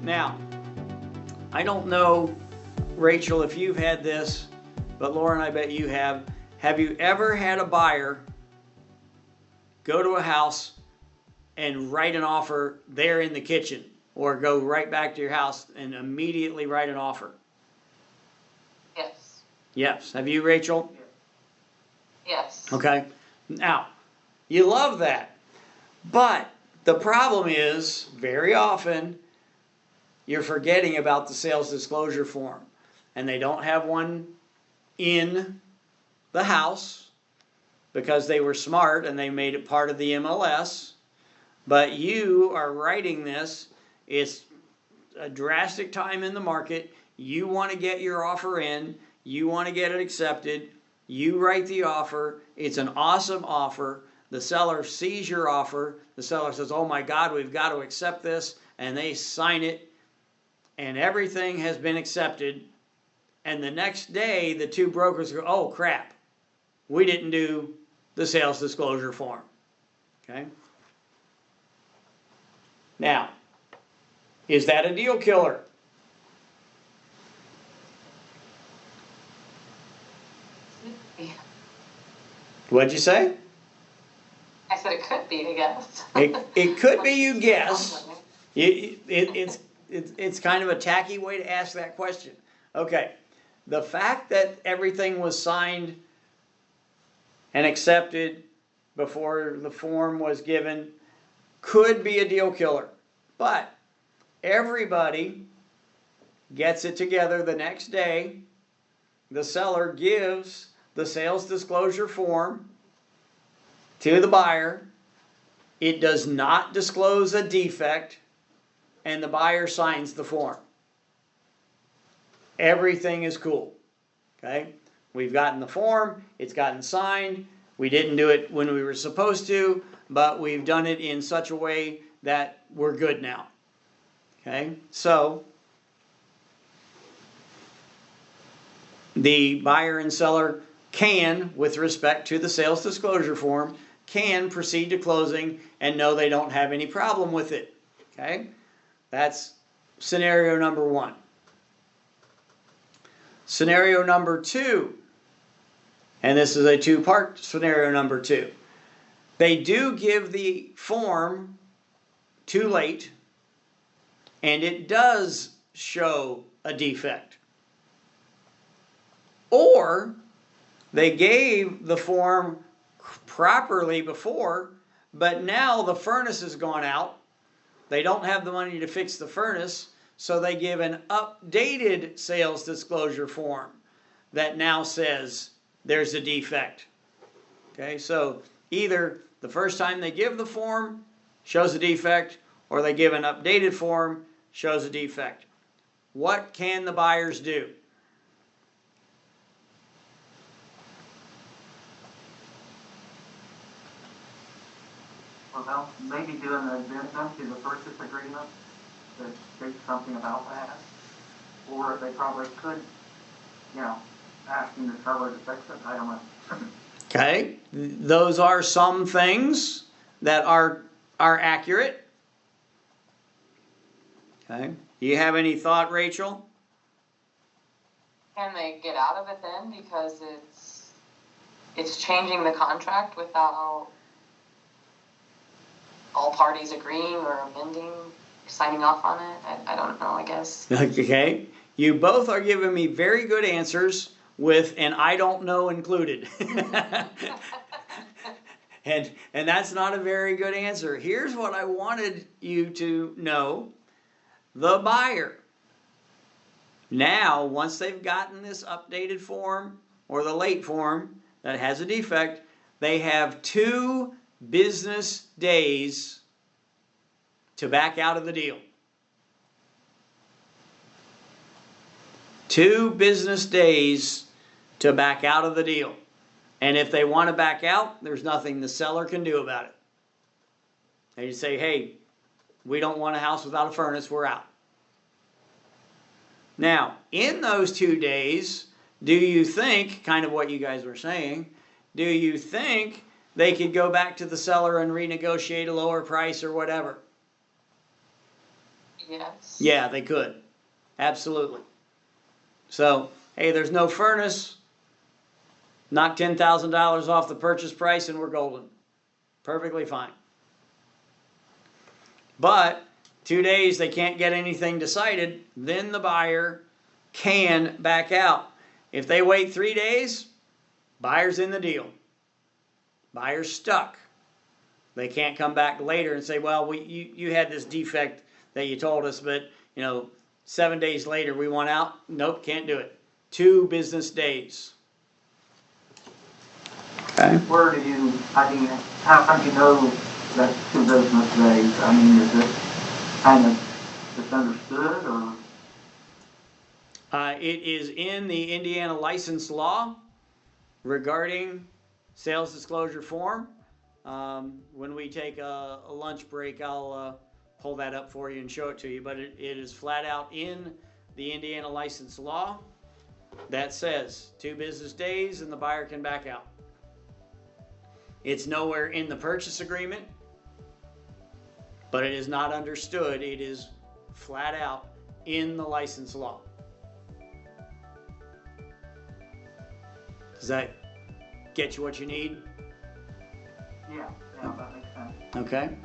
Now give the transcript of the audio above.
Now, I don't know, Rachel, if you've had this, but Lauren, I bet you have. Have you ever had a buyer go to a house and write an offer there in the kitchen, or go right back to your house and immediately write an offer? Yes. Yes. Have you, Rachel? Yes. Okay. Now, you love that. But the problem is, very often, you're forgetting about the sales disclosure form. And they don't have one in the house because they were smart and they made it part of the MLS. But you are writing this. It's a drastic time in the market. You want to get your offer in. You want to get it accepted. You write the offer. It's an awesome offer. The seller sees your offer. The seller says, oh my God, we've got to accept this. And they sign it. And everything has been accepted. And the next day, the two brokers go, oh crap, we didn't do the sales disclosure form. Okay? Now, is that a deal killer? What'd you say? I said it could be, I guess. It could be, you guess. It's kind of a tacky way to ask that question. Okay, the fact that everything was signed and accepted before the form was given could be a deal killer. But everybody gets it together the next day. The seller gives the sales disclosure form to the buyer. It does not disclose a defect, and the buyer signs the form. Everything is cool. Okay? We've gotten the form, it's gotten signed. We didn't do it when we were supposed to, but we've done it in such a way that we're good now. Okay? So, the buyer and seller can, with respect to the sales disclosure form, can proceed to closing and know they don't have any problem with it. Okay? That's scenario number one. Scenario number two, and this is a two-part scenario number two. They do give the form too late, and it does show a defect. Or they gave the form properly before, but now the furnace has gone out. They don't have the money to fix the furnace, so they give an updated sales disclosure form that now says there's a defect. Okay, so either the first time they give the form shows a defect, or they give an updated form shows a defect. What can the buyers do? Well, maybe do an addendum to the purchase agreement that states something about that. Or they probably could, asking the seller to fix it. I don't know. Okay, those are some things that are accurate. Okay, you have any thought, Rachel? Can they get out of it then, because it's changing the contract without all parties agreeing or amending, signing off on it? I don't know, I guess. Okay, you both are giving me very good answers with an I don't know included. and that's not a very good answer. Here's what I wanted you to know. The buyer, now once they've gotten this updated form or the late form that has a defect, they have 2 business days to back out of the deal. 2 business days to back out of the deal. And if they want to back out, there's nothing the seller can do about it. They say, hey, we don't want a house without a furnace, we're out. Now, in those 2 days, do you think, kind of what you guys were saying, do you think they could go back to the seller and renegotiate a lower price or whatever? UPS. Yeah, they could. Absolutely. So, hey, there's no furnace. Knock $10,000 off the purchase price and we're golden. Perfectly fine. But 2 days they can't get anything decided, then the buyer can back out. If they wait 3 days, buyer's in the deal. Buyer's stuck. They can't come back later and say, well, you had this defect that you told us, but 7 days later we want out. Nope, can't do it. 2 business days. Okay. Where do you, how do you know that's 2 business days? I mean, is it kind of misunderstood or? It is in the Indiana license law regarding sales disclosure form. When we take a lunch break, I'll pull that up for you and show it to you. But it is flat out in the Indiana license law that says 2 business days and the buyer can back out. It's nowhere in the purchase agreement, but it is not understood. It is flat out in the license law. Does that get you what you need? Yeah, that makes sense. Okay.